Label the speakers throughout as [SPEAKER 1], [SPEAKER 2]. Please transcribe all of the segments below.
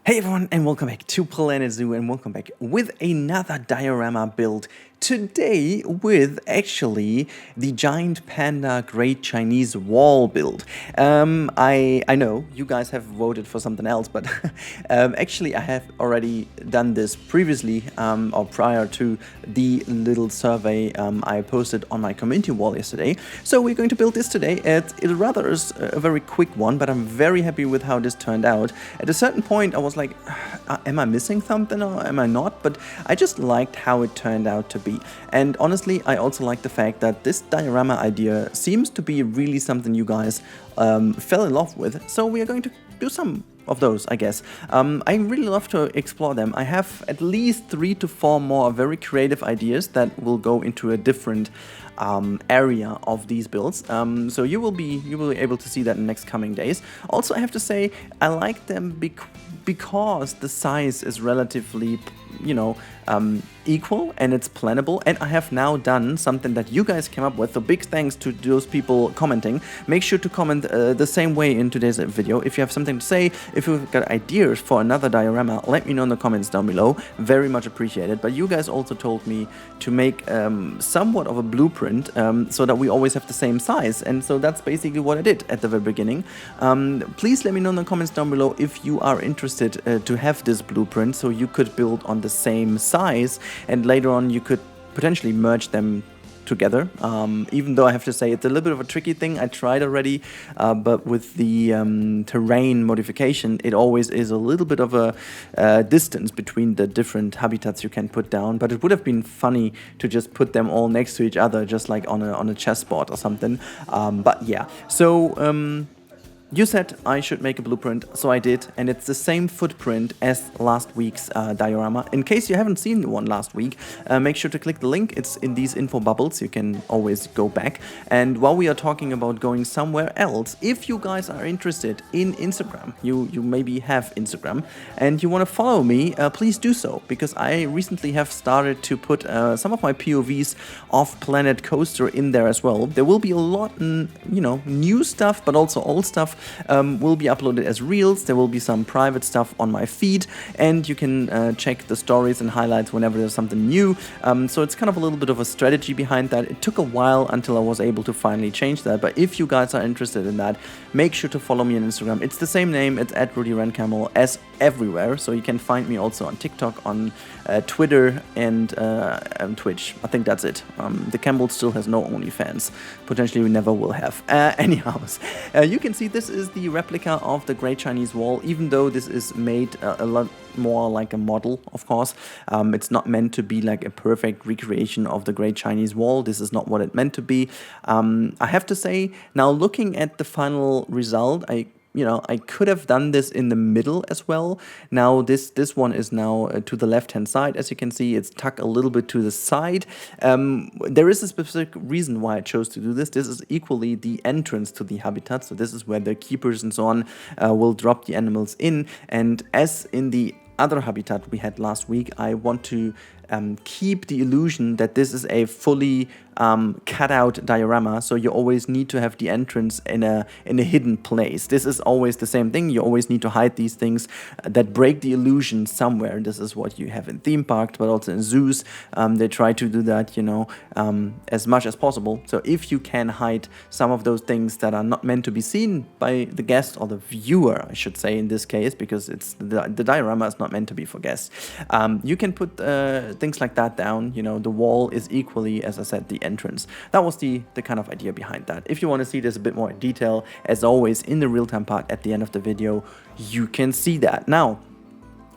[SPEAKER 1] Hey everyone, and welcome back to Planet Zoo, and welcome back with another diorama build. Today with actually the giant panda Great Chinese Wall build. I know you guys have voted for something else, but actually I have already done this previously or prior to the little survey I posted on my community wall yesterday. So we're going to build this today. It rather is a very quick one, but I'm very happy with how this turned out. At a certain point I was like, am I missing something or am I not? But I just liked how it turned out to be. And honestly, I also like the fact that this diorama idea seems to be really something you guys fell in love with. So we are going to do some of those, I guess. I really love to explore them. I have at least 3 to 4 more very creative ideas that will go into a different area of these builds. So you will be able to see that in the next coming days. Also, I have to say I like them because the size is relatively, equal and it's plannable, and I have now done something that you guys came up with, so big thanks to those people commenting. Make sure to comment the same way in today's video. If you have something to say, if you've got ideas for another diorama, let me know in the comments down below. Very much appreciated. But you guys also told me to make somewhat of a blueprint so that we always have the same size, and so that's basically what I did at the very beginning. Please let me know in the comments down below if you are interested to have this blueprint so you could build on the same size, and later on you could potentially merge them together. Even though I have to say it's a little bit of a tricky thing. I tried already, but with the terrain modification, it always is a little bit of a distance between the different habitats you can put down. But it would have been funny to just put them all next to each other, just like on a chessboard or something. But yeah, so you said I should make a blueprint, so I did, and it's the same footprint as last week's diorama. In case you haven't seen the one last week, make sure to click the link. It's in these info bubbles. You can always go back. And while we are talking about going somewhere else, if you guys are interested in Instagram, you maybe have Instagram, and you want to follow me, please do so, because I recently have started to put some of my POVs of Planet Coaster in there as well. There will be a lot, new stuff, but also old stuff will be uploaded as reels. There will be some private stuff on my feed, and you can check the stories and highlights whenever there's something new. So it's kind of a little bit of a strategy behind that. It took a while until I was able to finally change that, but if you guys are interested in that, make sure to follow me on Instagram. It's the same name. It's @RudyRenCamel as everywhere, so you can find me also on TikTok, on Twitter, and Twitch. I think that's it. The Campbell still has no OnlyFans. Potentially we never will have. Anyhows, you can see this is the replica of the Great Chinese Wall, even though this is made a lot more like a model, of course. It's not meant to be like a perfect recreation of the Great Chinese Wall. This is not what it meant to be. I have to say, now looking at the final result, I could have done this in the middle as well. Now this one is now to the left hand side. As you can see, it's tucked a little bit to the side. There is a specific reason why I chose to do this. This is equally the entrance to the habitat. So this is where the keepers and so on will drop the animals in. And as in the other habitat we had last week, I want to keep the illusion that this is a fully cut out diorama, so you always need to have the entrance in a hidden place. This is always the same thing. You always need to hide these things that break the illusion somewhere. This is what you have in theme parks, but also in zoos. They try to do that, as much as possible. So if you can hide some of those things that are not meant to be seen by the guest or the viewer, I should say in this case, because it's the diorama is not meant to be for guests. You can put things like that down. The wall is equally, as I said, the entrance. That was the kind of idea behind that. If you want to see this a bit more in detail, as always, in the real-time part at the end of the video, you can see that. Now,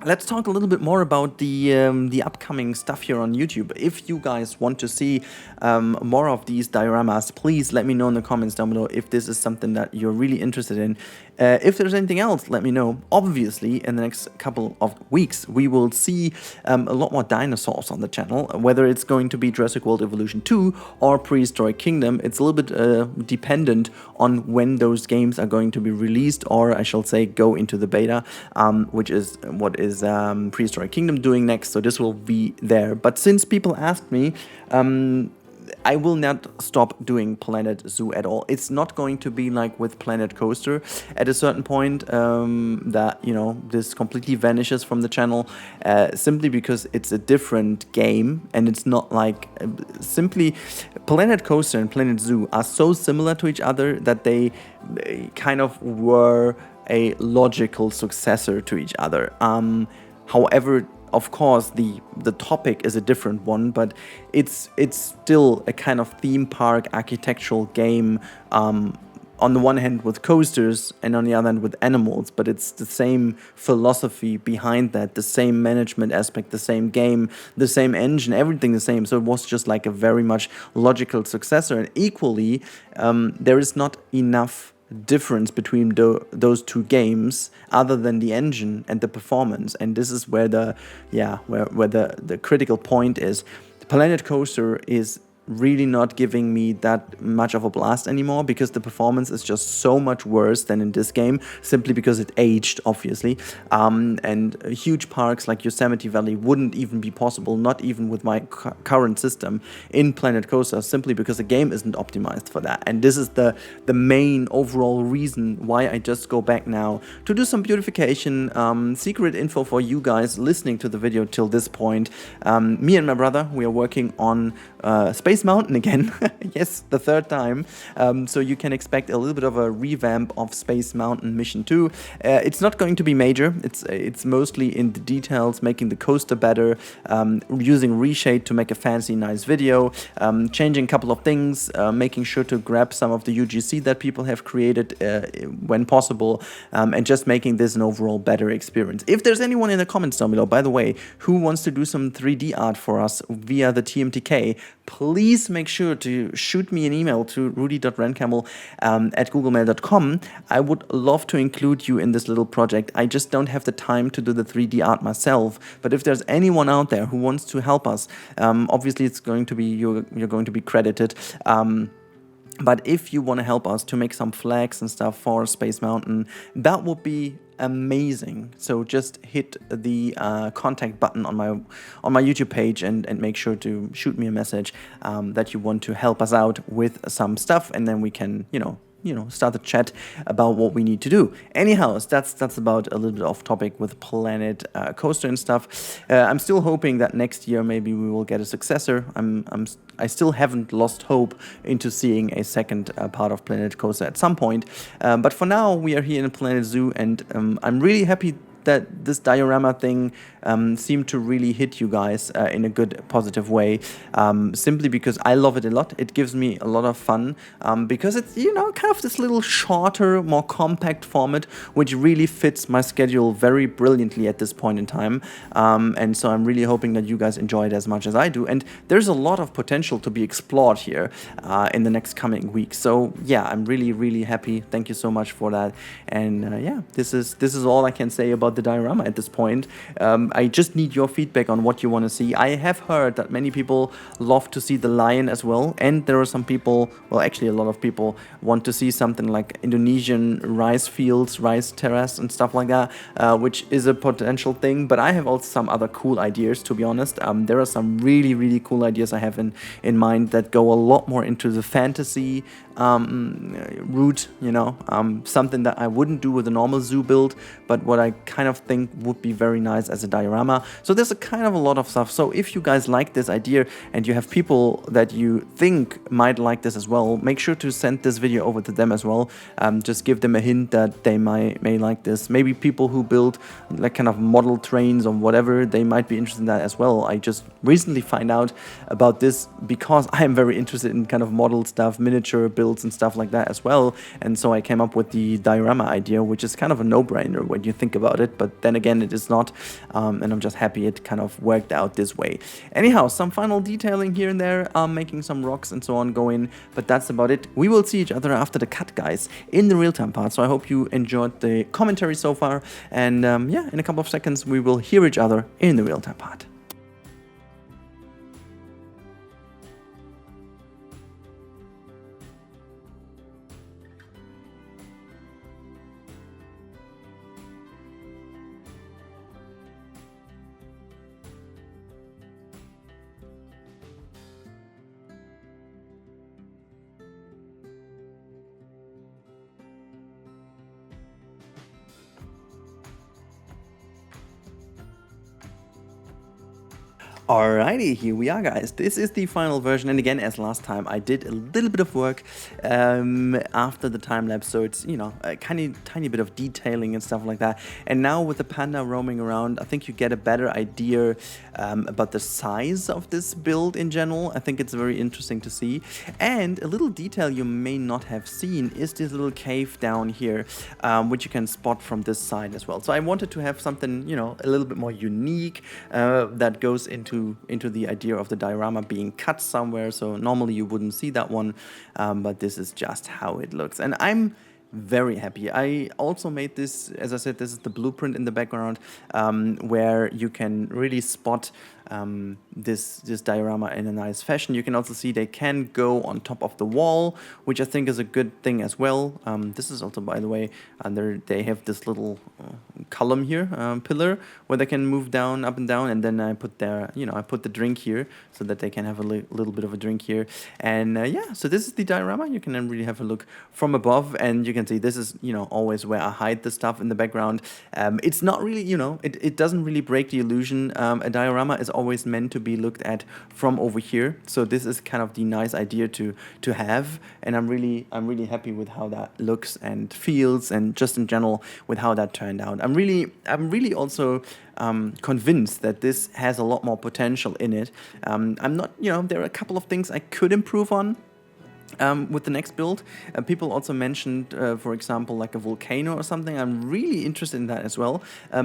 [SPEAKER 1] let's talk a little bit more about the upcoming stuff here on YouTube. If you guys want to see more of these dioramas, please let me know in the comments down below if this is something that you're really interested in. If there's anything else, let me know. Obviously, in the next couple of weeks, we will see a lot more dinosaurs on the channel, whether it's going to be Jurassic World Evolution 2 or Prehistoric Kingdom. It's a little bit dependent on when those games are going to be released, or I shall say go into the beta, which is what is Prehistoric Kingdom doing next. So this will be there. But since people asked me, I will not stop doing Planet Zoo at all. It's not going to be like with Planet Coaster at a certain point that, you know, this completely vanishes from the channel simply because it's a different game, and it's not like simply Planet Coaster and Planet Zoo are so similar to each other that they kind of were a logical successor to each other. However, of course, the topic is a different one, but it's still a kind of theme park architectural game. On the one hand with coasters and on the other hand with animals, but it's the same philosophy behind that, the same management aspect, the same game, the same engine, everything the same. So it was just like a very much logical successor. And equally, there is not enough difference between those two games other than the engine and the performance. And this is where the critical point is. Planet Coaster is really not giving me that much of a blast anymore, because the performance is just so much worse than in this game, simply because it aged, obviously. And huge parks like Yosemite Valley wouldn't even be possible, not even with my current system in Planet Coaster, simply because the game isn't optimized for that. And this is the main overall reason why I just go back now to do some beautification. Secret info for you guys listening to the video till this point. Me and my brother, we are working on Space Mountain again. Yes, the third time. So you can expect a little bit of a revamp of Space Mountain Mission 2. It's not going to be major. It's mostly in the details, making the coaster better, using reshade to make a fancy, nice video, changing a couple of things, making sure to grab some of the UGC that people have created when possible, and just making this an overall better experience. If there's anyone in the comments down below, by the way, who wants to do some 3D art for us via the TMTK, please make sure to shoot me an email to rudy.renkamel@googlemail.com. I would love to include you in this little project. I just don't have the time to do the 3D art myself. But if there's anyone out there who wants to help us, obviously it's going to be you're going to be credited. But if you want to help us to make some flags and stuff for Space Mountain, that would be amazing. So just hit the contact button on my YouTube page and make sure to shoot me a message that you want to help us out with some stuff, and then we can, you know, start a chat about what we need to do. Anyhow, that's about a little bit off topic with Planet Coaster and stuff. I'm still hoping that next year maybe we will get a successor. I still haven't lost hope into seeing a second part of Planet Coaster at some point. But for now, we are here in Planet Zoo, and I'm really happy that this diorama thing seemed to really hit you guys in a good, positive way, simply because I love it a lot. It gives me a lot of fun, because it's, you know, kind of this little shorter, more compact format, which really fits my schedule very brilliantly at this point in time. And so I'm really hoping that you guys enjoy it as much as I do. And there's a lot of potential to be explored here in the next coming weeks. So yeah, I'm really, really happy. Thank you so much for that. And yeah, this is all I can say about the diorama at this point. I just need your feedback on what you want to see. I have heard that many people love to see the lion as well, and there are some people, well, actually a lot of people want to see something like Indonesian rice fields, rice terrace and stuff like that, which is a potential thing. But I have also some other cool ideas, to be honest. There are some really, really cool ideas I have in mind that go a lot more into the fantasy route, you know, something that I wouldn't do with a normal zoo build, but what I kind of think would be very nice as a diorama. So there's a kind of a lot of stuff. So if you guys like this idea and you have people that you think might like this as well, make sure to send this video over to them as well. Just give them a hint that they may like this. Maybe people who build like kind of model trains or whatever, they might be interested in that as well. I just recently find out about this because I am very interested in kind of model stuff, miniature builds and stuff like that as well. And so I came up with the diorama idea, which is kind of a no-brainer when you think about it, but then again it is not, and I'm just happy it kind of worked out this way. Anyhow, some final detailing here and there, making some rocks and so on going, but that's about it. We will see each other after the cut, guys, in the real-time part. So I hope you enjoyed the commentary so far, and yeah, in a couple of seconds we will hear each other in the real-time part. Alrighty, here we are, guys. This is the final version, and again, as last time, I did a little bit of work after the time lapse, so it's, you know, a tiny bit of detailing and stuff like that. And now with the panda roaming around, I think you get a better idea about the size of this build in general. I think it's very interesting to see. And a little detail you may not have seen is this little cave down here, which you can spot from this side as well. So I wanted to have something, you know, a little bit more unique that goes into the idea of the diorama being cut somewhere. So normally you wouldn't see that one, but this is just how it looks, and I'm very happy. I also made this, as I said, this is the blueprint in the background, where you can really spot this diorama in a nice fashion. You can also see they can go on top of the wall, which I think is a good thing as well. This is also, by the way, they have this little column here, pillar, where they can move down, up and down, and then I put I put the drink here so that they can have a little bit of a drink here. And yeah, so this is the diorama. You can then really have a look from above, and you can see this is, you know, always where I hide the stuff in the background. It's not really, you know, it doesn't really break the illusion. A diorama is always meant to be looked at from over here, so this is kind of the nice idea to have, and I'm really happy with how that looks and feels, and just in general with how that turned out. I'm really also convinced that this has a lot more potential in it. I'm not, you know, there are a couple of things I could improve on with the next build. People also mentioned, for example, like a volcano or something. I'm really interested in that as well,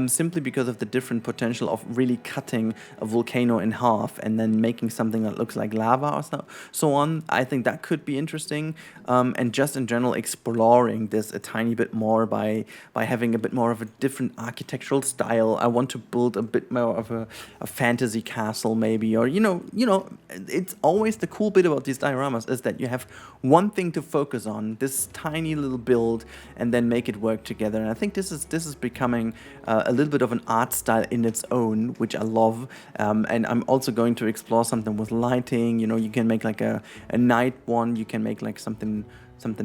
[SPEAKER 1] simply because of the different potential of really cutting a volcano in half and then making something that looks like lava or so on. I think that could be interesting, and just in general exploring this a tiny bit more by having a bit more of a different architectural style. I want to build a bit more of a fantasy castle maybe, or you know, it's always the cool bit about these dioramas is that you have one thing to focus on, this tiny little build, and then make it work together. And I think this is becoming a little bit of an art style in its own, which I love. And I'm also going to explore something with lighting. You know, you can make like a night one, you can make like something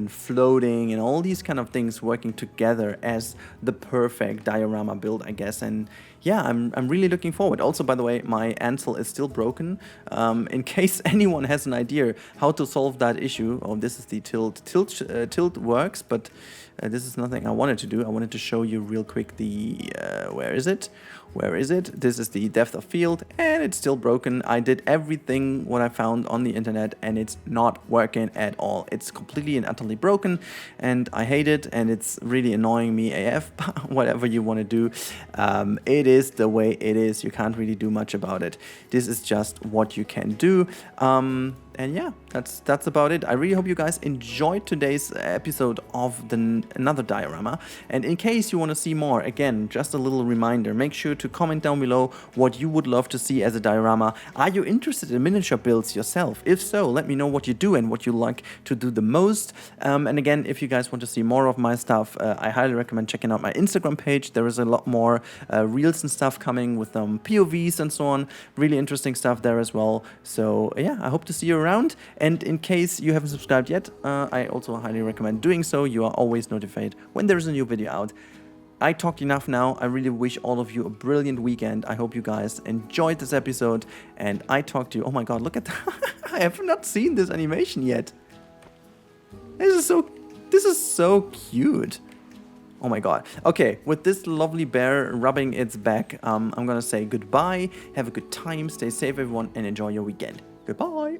[SPEAKER 1] floating, and all these kind of things working together as the perfect diorama build, I guess. And yeah, I'm really looking forward. Also, by the way, my Ansel is still broken. In case anyone has an idea how to solve that issue. Oh, this is the tilt works, but this is nothing I wanted to do. I wanted to show you real quick the where is it? This is the depth of field, and it's still broken. I did everything what I found on the internet, and it's not working at all. It's completely and utterly broken, and I hate it, and it's really annoying me AF. Whatever you want to do, it is the way it is. You can't really do much about it. This is just what you can do. And yeah, that's about it. I really hope you guys enjoyed today's episode of another diorama. And in case you want to see more, again, just a little reminder, make sure to comment down below what you would love to see as a diorama. Are you interested in miniature builds yourself? If so, let me know what you do and what you like to do the most. And again, if you guys want to see more of my stuff, I highly recommend checking out my Instagram page. There is a lot more reels and stuff coming with POVs and so on. Really interesting stuff there as well. So yeah, I hope to see you around. And in case you haven't subscribed yet, I also highly recommend doing so. You are always notified when there's a new video out. I talked enough now. I really wish all of you a brilliant weekend. I hope you guys enjoyed this episode, and I talk to you. Oh my god, look at that. I have not seen this animation yet. This is so cute. Oh my god. Okay, with this lovely bear rubbing its back, I'm gonna say goodbye. Have a good time, stay safe everyone, and enjoy your weekend. Goodbye.